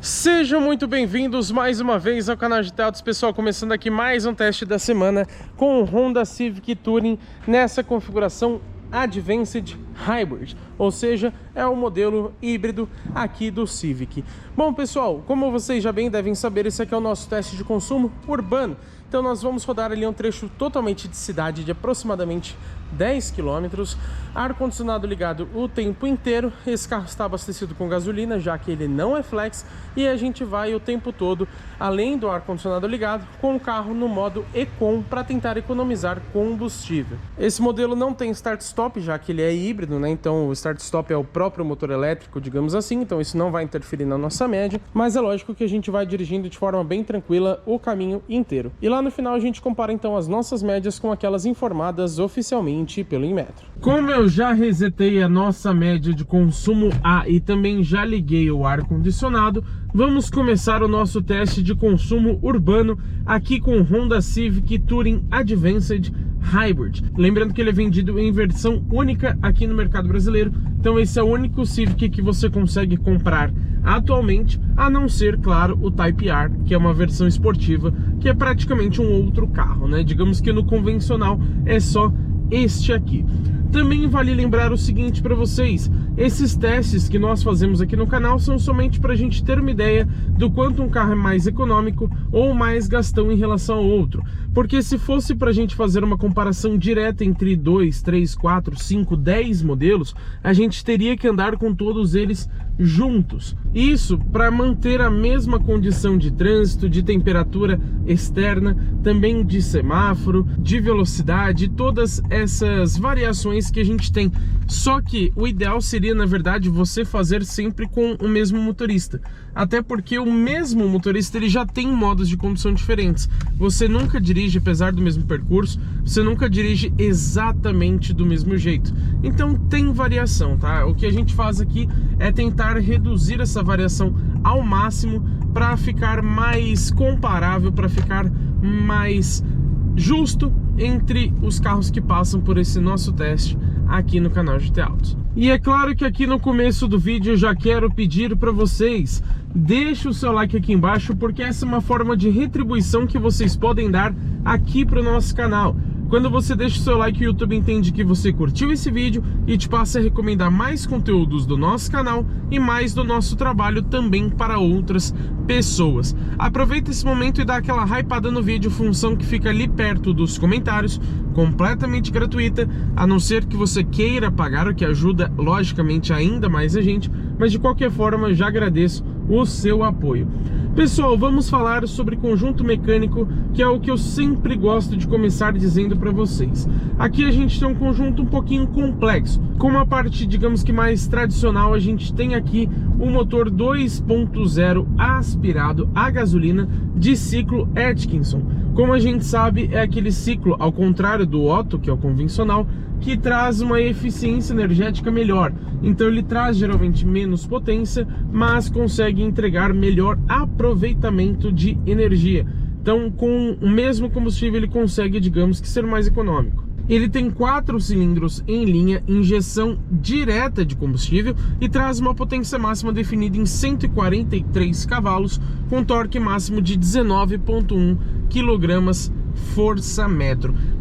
Sejam muito bem-vindos mais uma vez ao canal GT Autos, pessoal, começando aqui mais um teste da semana com o Honda Civic Touring nessa configuração Advanced Hybrid, ou seja, é o modelo híbrido aqui do Civic. Bom, pessoal, como vocês já bem devem saber, esse aqui é o nosso teste de consumo urbano. Então nós vamos rodar ali um trecho totalmente de cidade de aproximadamente 10 km, ar-condicionado ligado o tempo inteiro. Esse carro está abastecido com gasolina, já que ele não é flex, e a gente vai o tempo todo, além do ar-condicionado ligado, com o carro no modo Econ para tentar economizar combustível. Esse modelo não tem start-stop, já que ele é híbrido, né? Então o start-stop é o próprio motor elétrico, digamos assim, então isso não vai interferir na nossa média, mas é lógico que a gente vai dirigindo de forma bem tranquila o caminho inteiro. E lá no final a gente compara então as nossas médias com aquelas informadas oficialmente pelo Inmetro. Como eu já resetei a nossa média de consumo A e também já liguei o ar-condicionado, vamos começar o nosso teste de consumo urbano aqui com o Honda Civic Touring Advanced Hybrid. Lembrando que ele é vendido em versão única aqui no mercado brasileiro, então esse é o único Civic que você consegue comprar atualmente, a não ser, claro, o Type R, que é uma versão esportiva, que é praticamente um outro carro, né? Digamos que no convencional é só este aqui. Também vale lembrar o seguinte para vocês: esses testes que nós fazemos aqui no canal são somente para a gente ter uma ideia do quanto um carro é mais econômico ou mais gastão em relação ao outro. Porque se fosse para a gente fazer uma comparação direta entre 2, 3, 4, 5, 10 modelos, a gente teria que andar com todos eles juntos. Isso para manter a mesma condição de trânsito, de temperatura externa, também de semáforo, de velocidade, todas essas variações que a gente tem. Só que o ideal seria, na verdade, você fazer sempre com o mesmo motorista. Até porque o mesmo motorista ele já tem modos de condução diferentes. Você nunca dirige, apesar do mesmo percurso, você nunca dirige exatamente do mesmo jeito. Então tem variação, tá? O que a gente faz aqui é tentar reduzir essa variação ao máximo para ficar mais comparável, para ficar mais justo entre os carros que passam por esse nosso teste aqui no canal GT Autos. E é claro que aqui no começo do vídeo eu já quero pedir para vocês: deixe o seu like aqui embaixo, porque essa é uma forma de retribuição que vocês podem dar aqui para o nosso canal. Quando você deixa o seu like, o YouTube entende que você curtiu esse vídeo e te passa a recomendar mais conteúdos do nosso canal e mais do nosso trabalho também para outras pessoas. Aproveita esse momento e dá aquela hypada no vídeo, função que fica ali perto dos comentários, completamente gratuita, a não ser que você queira pagar, o que ajuda logicamente ainda mais a gente, mas de qualquer forma já agradeço o seu apoio. Pessoal, vamos falar sobre conjunto mecânico, que é o que eu sempre gosto de começar dizendo para vocês. Aqui a gente tem um conjunto um pouquinho complexo. Como a parte, digamos que mais tradicional, a gente tem aqui o motor 2.0 aspirado a gasolina de ciclo Atkinson. Como a gente sabe, é aquele ciclo, ao contrário do Otto, que é o convencional, que traz uma eficiência energética melhor. Então ele traz geralmente menos potência, mas consegue entregar melhor aproveitamento de energia. Então com o mesmo combustível ele consegue, digamos que, ser mais econômico. Ele tem 4 cilindros em linha, injeção direta de combustível, e traz uma potência máxima definida em 143 cavalos, com torque máximo de 19,1 kgfm.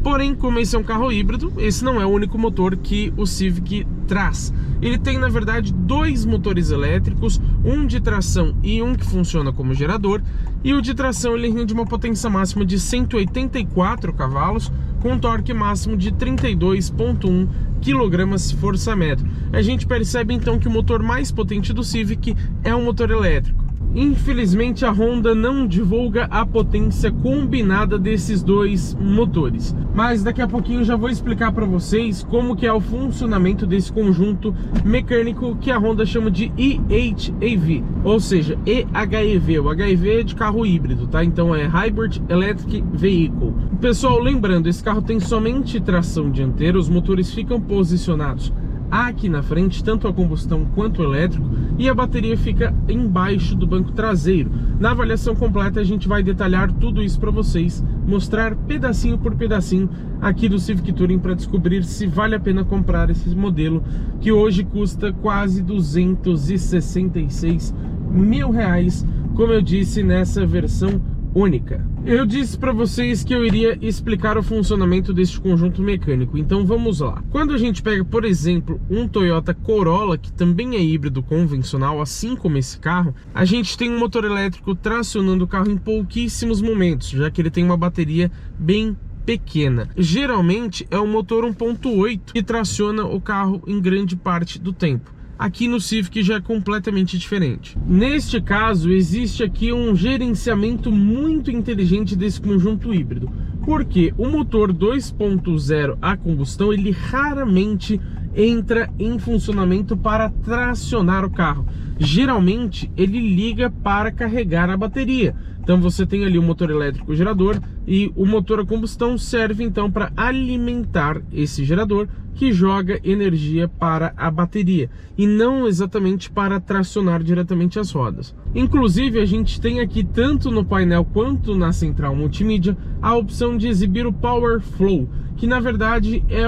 Porém, como esse é um carro híbrido, esse não é o único motor que o Civic traz. Ele tem, na verdade, 2 motores elétricos, um de tração e um que funciona como gerador, e o de tração ele rende uma potência máxima de 184 cavalos, com torque máximo de 32,1 kgfm. A gente percebe então que o motor mais potente do Civic é um motor elétrico. Infelizmente a Honda não divulga a potência combinada desses 2 motores, mas daqui a pouquinho já vou explicar para vocês como que é o funcionamento desse conjunto mecânico que a Honda chama de EHEV, ou seja, EHEV. O HEV é de carro híbrido, tá? Então é Hybrid Electric Vehicle. Pessoal, lembrando, esse carro tem somente tração dianteira, os motores ficam posicionados aqui na frente, tanto a combustão quanto o elétrico, e a bateria fica embaixo do banco traseiro. Na avaliação completa a gente vai detalhar tudo isso para vocês, mostrar pedacinho por pedacinho aqui do Civic Touring para descobrir se vale a pena comprar esse modelo, que hoje custa quase 266 mil reais como eu disse, nessa versão única. Eu disse para vocês que eu iria explicar o funcionamento deste conjunto mecânico, então vamos lá. Quando a gente pega, por exemplo, um Toyota Corolla, que também é híbrido convencional, assim como esse carro, a gente tem um motor elétrico tracionando o carro em pouquíssimos momentos, já que ele tem uma bateria bem pequena. Geralmente é um motor 1.8 que traciona o carro em grande parte do tempo. Aqui no Civic já é completamente diferente. Neste caso, existe aqui um gerenciamento muito inteligente desse conjunto híbrido, porque o motor 2.0 a combustão, ele raramente entra em funcionamento para tracionar o carro. Geralmente, ele liga para carregar a bateria. Então você tem ali o motor elétrico gerador e o motor a combustão serve então para alimentar esse gerador que joga energia para a bateria e não exatamente para tracionar diretamente as rodas. Inclusive a gente tem aqui tanto no painel quanto na central multimídia a opção de exibir o Power Flow, que na verdade é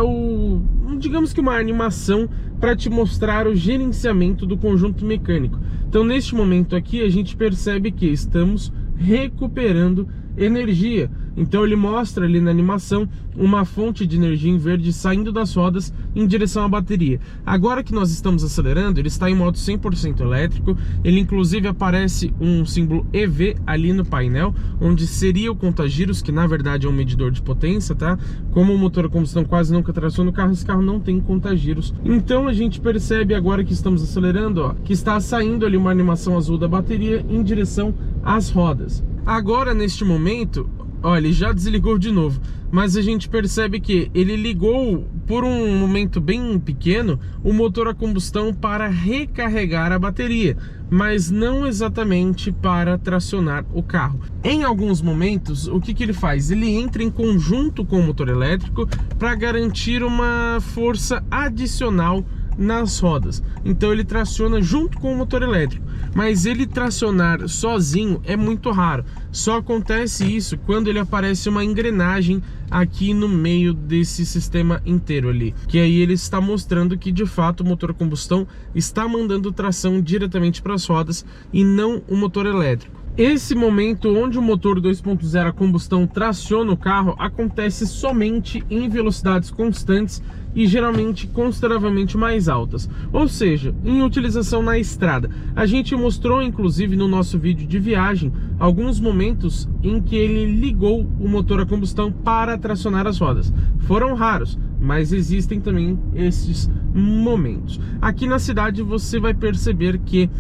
digamos que uma animação para te mostrar o gerenciamento do conjunto mecânico. Então neste momento aqui a gente percebe que estamos recuperando energia. Então ele mostra ali na animação uma fonte de energia em verde saindo das rodas em direção à bateria. Agora que nós estamos acelerando, ele está em modo 100% elétrico. Ele inclusive aparece um símbolo EV ali no painel, onde seria o contagiros, que na verdade é um medidor de potência, tá? Como o motor a combustão quase nunca traciona o carro, esse carro não tem contagiros. Então a gente percebe agora que estamos acelerando, ó, que está saindo ali uma animação azul da bateria em direção às rodas. Agora neste momento, olha, ele já desligou de novo, mas a gente percebe que ele ligou por um momento bem pequeno o motor a combustão para recarregar a bateria, mas não exatamente para tracionar o carro. Em alguns momentos, o que ele faz? Ele entra em conjunto com o motor elétrico para garantir uma força adicional nas rodas. Então ele traciona junto com o motor elétrico, mas ele tracionar sozinho é muito raro. Só acontece isso quando ele aparece uma engrenagem aqui no meio desse sistema inteiro ali, que aí ele está mostrando que de fato o motor a combustão está mandando tração diretamente para as rodas e não o motor elétrico. Esse momento onde o motor 2.0 a combustão traciona o carro acontece somente em velocidades constantes e geralmente consideravelmente mais altas, ou seja, em utilização na estrada. A gente mostrou inclusive no nosso vídeo de viagem alguns momentos em que ele ligou o motor a combustão para tracionar as rodas. Foram raros, mas existem também esses momentos. Aqui na cidade você vai perceber que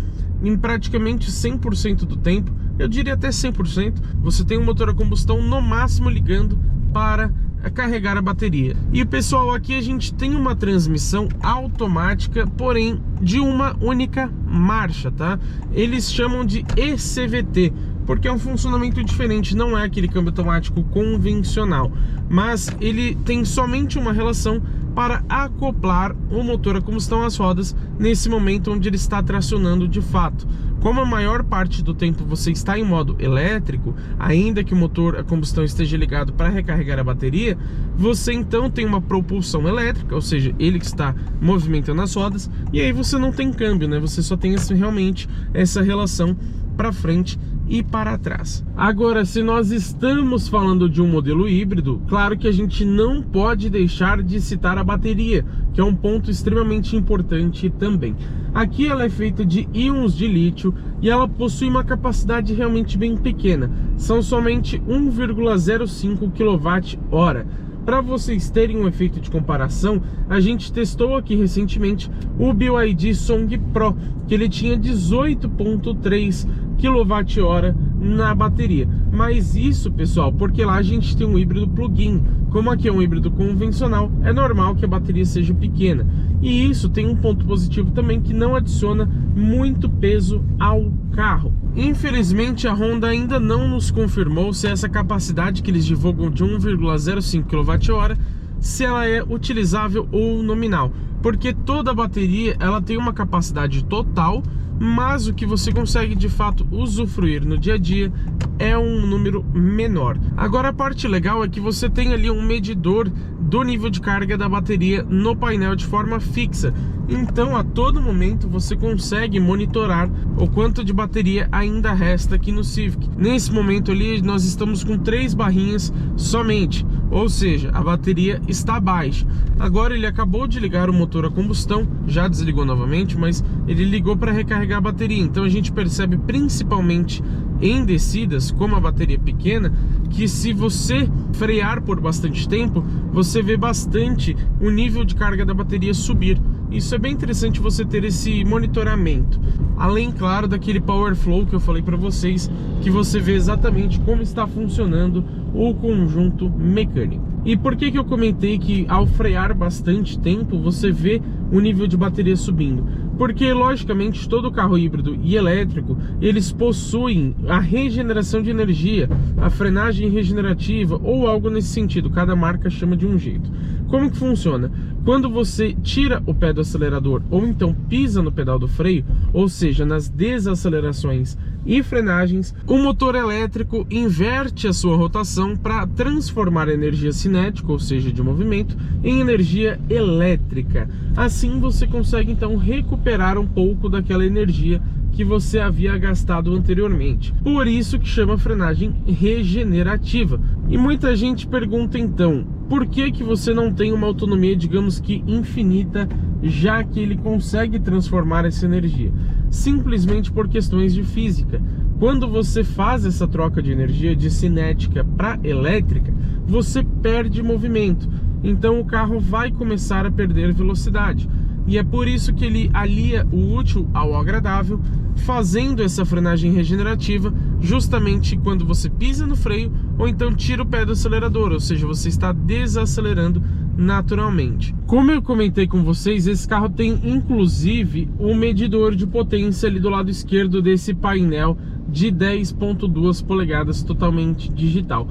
em praticamente 100% do tempo, eu diria até 100%, você tem um motor a combustão no máximo ligando para carregar a bateria. E pessoal, aqui a gente tem uma transmissão automática, porém de uma única marcha, tá? Eles chamam de ECVT, porque é um funcionamento diferente, não é aquele câmbio automático convencional, mas ele tem somente uma relação para acoplar o motor a combustão às rodas nesse momento onde ele está tracionando de fato. Como a maior parte do tempo você está em modo elétrico, ainda que o motor a combustão esteja ligado para recarregar a bateria, você então tem uma propulsão elétrica, ou seja, ele que está movimentando as rodas, e aí você não tem câmbio, né? Você só tem realmente essa relação para frente e para trás. Agora, se nós estamos falando de um modelo híbrido, claro que a gente não pode deixar de citar a bateria, que é um ponto extremamente importante também. Aqui ela é feita de íons de lítio e ela possui uma capacidade realmente bem pequena, são somente 1,05 kWh. Para vocês terem um efeito de comparação, a gente testou aqui recentemente o BYD Song Pro, que ele tinha 18,3 kWh na bateria. Mas isso, pessoal, porque lá a gente tem um híbrido plug-in. Como aqui é um híbrido convencional, é normal que a bateria seja pequena. E isso tem um ponto positivo também, que não adiciona muito peso ao carro. Infelizmente a Honda ainda não nos confirmou se essa capacidade que eles divulgam de 1,05 kWh, se ela é utilizável ou nominal, porque toda a bateria ela tem uma capacidade total, mas o que você consegue de fato usufruir no dia a dia é um número menor. Agora a parte legal é que você tem ali um medidor do nível de carga da bateria no painel de forma fixa. Então a todo momento você consegue monitorar o quanto de bateria ainda resta aqui no Civic. Nesse momento ali nós estamos com 3 barrinhas somente, ou seja, a bateria está baixa. Agora ele acabou de ligar o motor a combustão, já desligou novamente, mas ele ligou para recarregar a bateria. Então a gente percebe principalmente em descidas, como a bateria é pequena, que se você frear por bastante tempo, você vê bastante o nível de carga da bateria subir. Isso é bem interessante você ter esse monitoramento. Além, claro, daquele Power Flow que eu falei para vocês, que você vê exatamente como está funcionando o conjunto mecânico. E por que eu comentei que ao frear bastante tempo você vê o nível de bateria subindo? Porque, logicamente, todo carro híbrido e elétrico, eles possuem a regeneração de energia, a frenagem regenerativa ou algo nesse sentido. Cada marca chama de um jeito. Como que funciona? Quando você tira o pé do acelerador ou então pisa no pedal do freio, ou seja, nas desacelerações e frenagens, o motor elétrico inverte a sua rotação para transformar a energia cinética, ou seja, de movimento, em energia elétrica. Assim você consegue então recuperar um pouco daquela energia que você havia gastado anteriormente. Por isso que chama frenagem regenerativa. E muita gente pergunta então, por que você não tem uma autonomia, digamos que infinita, já que ele consegue transformar essa energia? Simplesmente por questões de física. Quando você faz essa troca de energia de cinética para elétrica, você perde movimento. Então o carro vai começar a perder velocidade. E é por isso que ele alia o útil ao agradável, fazendo essa frenagem regenerativa justamente quando você pisa no freio ou então tira o pé do acelerador, ou seja, você está desacelerando naturalmente. Como eu comentei com vocês, esse carro tem inclusive um medidor de potência ali do lado esquerdo desse painel de 10.2 polegadas totalmente digital.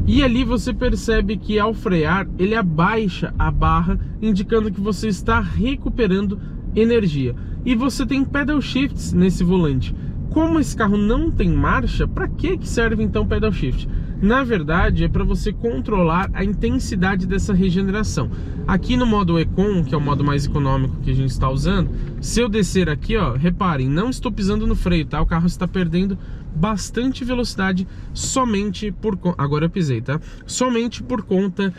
E ali você percebe que ao frear, ele abaixa a barra, indicando que você está recuperando energia. E você tem pedal shifts nesse volante. Como esse carro não tem marcha, para que serve então pedal shift? Na verdade, é para você controlar a intensidade dessa regeneração. Aqui no modo Econ, que é o modo mais econômico que a gente está usando, se eu descer aqui, ó, reparem, não estou pisando no freio, tá? O carro está perdendo bastante velocidade somente por... Agora eu pisei, tá? Somente por conta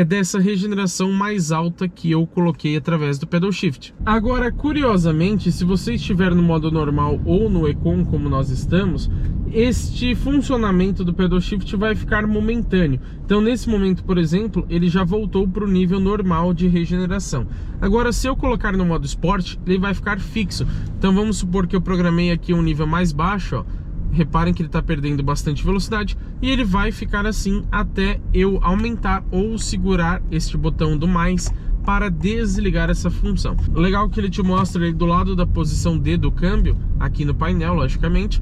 dessa regeneração mais alta que eu coloquei através do pedal shift. Agora, curiosamente, se você estiver no modo normal ou no Econ, como nós estamos, este funcionamento do pedal shift vai ficar momentâneo. Então nesse momento, por exemplo, ele já voltou para o nível normal de regeneração. Agora, se eu colocar no modo Sport, ele vai ficar fixo. Então vamos supor que eu programei aqui um nível mais baixo, ó. Reparem que ele está perdendo bastante velocidade e ele vai ficar assim até eu aumentar ou segurar este botão do mais para desligar essa função. Legal que ele te mostra ali do lado da posição D do câmbio, aqui no painel, logicamente,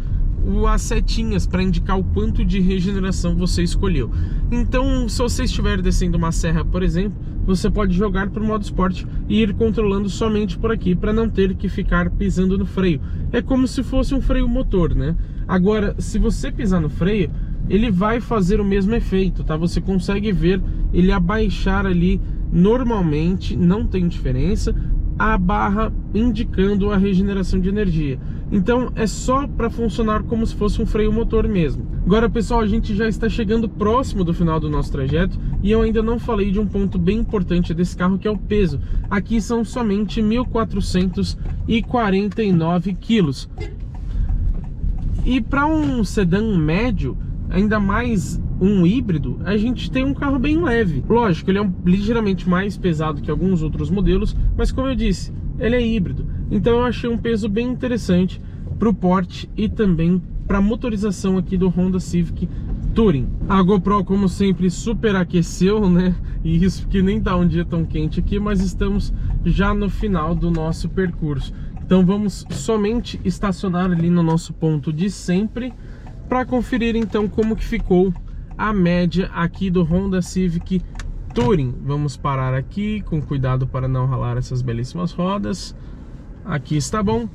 as setinhas para indicar o quanto de regeneração você escolheu. Então, se você estiver descendo uma serra, por exemplo, você pode jogar para o modo Sport e ir controlando somente por aqui, para não ter que ficar pisando no freio. É como se fosse um freio motor, né? Agora, se você pisar no freio, ele vai fazer o mesmo efeito, tá? Você consegue ver ele abaixar ali normalmente, não tem diferença, a barra indicando a regeneração de energia. Então é só para funcionar como se fosse um freio motor mesmo. Agora, pessoal, a gente já está chegando próximo do final do nosso trajeto e eu ainda não falei de um ponto bem importante desse carro, que é o peso. Aqui são somente 1.449 quilos. E para um sedã médio, ainda mais um híbrido, a gente tem um carro bem leve. Lógico, ele é ligeiramente mais pesado que alguns outros modelos, mas como eu disse, ele é híbrido. Então eu achei um peso bem interessante para o porte e também para a motorização aqui do Honda Civic Touring. A GoPro, como sempre, superaqueceu, né? E isso que nem tá um dia tão quente aqui, mas estamos já no final do nosso percurso. Então vamos somente estacionar ali no nosso ponto de sempre para conferir então como que ficou a média aqui do Honda Civic Touring. Vamos parar aqui com cuidado para não ralar essas belíssimas rodas. Aqui está bom.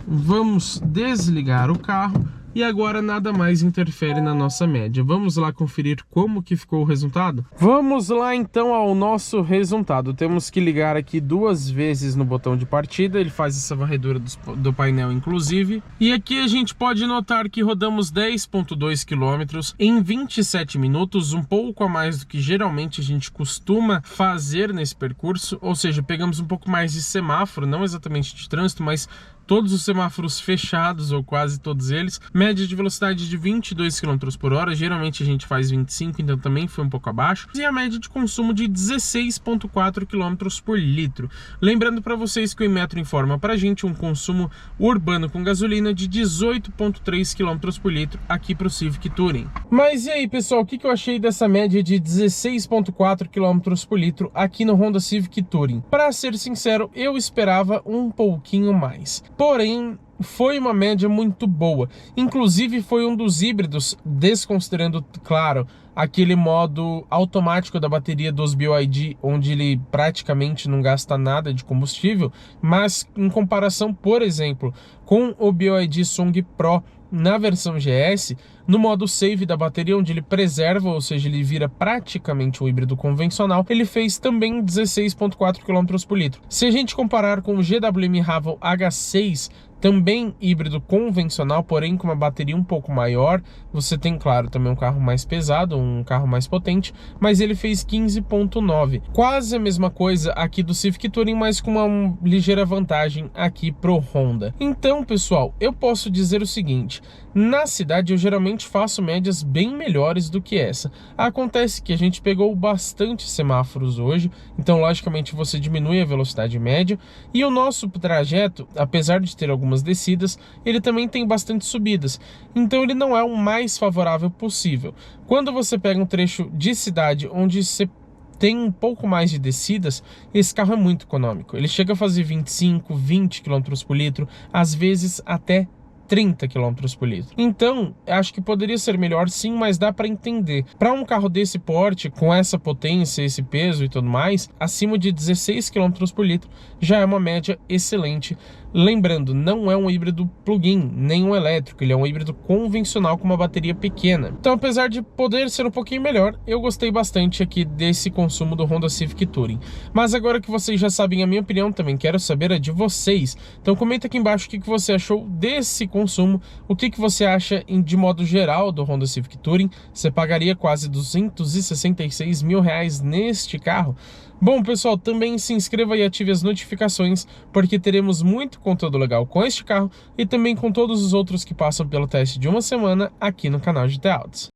Vamos desligar o carro e agora nada mais interfere na nossa média. Vamos lá conferir como que ficou o resultado? Vamos lá então ao nosso resultado. Temos que ligar aqui 2 vezes no botão de partida, ele faz essa varredura do painel inclusive. E aqui a gente pode notar que rodamos 10,2 km em 27 minutos, um pouco a mais do que geralmente a gente costuma fazer nesse percurso, ou seja, pegamos um pouco mais de semáforo, não exatamente de trânsito, mas todos os semáforos fechados, ou quase todos eles. Média de velocidade de 22 km por hora, geralmente a gente faz 25, então também foi um pouco abaixo. E a média de consumo de 16,4 km por litro. Lembrando para vocês que o Inmetro informa para a gente um consumo urbano com gasolina de 18,3 km por litro aqui para o Civic Touring. Mas e aí, pessoal, o que eu achei dessa média de 16,4 km por litro aqui no Honda Civic Touring? Para ser sincero, eu esperava um pouquinho mais. Porém, foi uma média muito boa. Inclusive, foi um dos híbridos, desconsiderando, claro, aquele modo automático da bateria dos BYD, onde ele praticamente não gasta nada de combustível, mas em comparação, por exemplo, com o BYD Song Pro na versão GS, no modo save da bateria, onde ele preserva, ou seja, ele vira praticamente um híbrido convencional, ele fez também 16,4 km por litro. Se a gente comparar com o GWM Haval H6, também híbrido convencional, porém com uma bateria um pouco maior, você tem, claro, também um carro mais pesado, um carro mais potente, mas ele fez 15,9. Quase a mesma coisa aqui do Civic Touring, mas com uma ligeira vantagem aqui pro Honda. Então, pessoal, eu posso dizer o seguinte: na cidade eu geralmente faço médias bem melhores do que essa. Acontece que a gente pegou bastante semáforos hoje, então logicamente você diminui a velocidade média, e o nosso trajeto, apesar de ter algumas descidas, ele também tem bastante subidas, então ele não é o mais favorável possível. Quando você pega um trecho de cidade onde você tem um pouco mais de descidas, esse carro é muito econômico. Ele chega a fazer 25, 20 km por litro, às vezes até 30 km por litro. Então, acho que poderia ser melhor sim, mas dá para entender. Para um carro desse porte, com essa potência, esse peso e tudo mais, acima de 16 km por litro já é uma média excelente. Lembrando, não é um híbrido plug-in, nem um elétrico, ele é um híbrido convencional com uma bateria pequena. Então, apesar de poder ser um pouquinho melhor, eu gostei bastante aqui desse consumo do Honda Civic Touring. Mas agora que vocês já sabem a minha opinião, também quero saber a de vocês. Então comenta aqui embaixo o que você achou desse consumo, o que você acha de modo geral do Honda Civic Touring. Você pagaria quase 266 mil reais neste carro? Bom, pessoal, também se inscreva e ative as notificações, porque teremos muito conteúdo legal com este carro e também com todos os outros que passam pelo teste de uma semana aqui no canal GT Autos.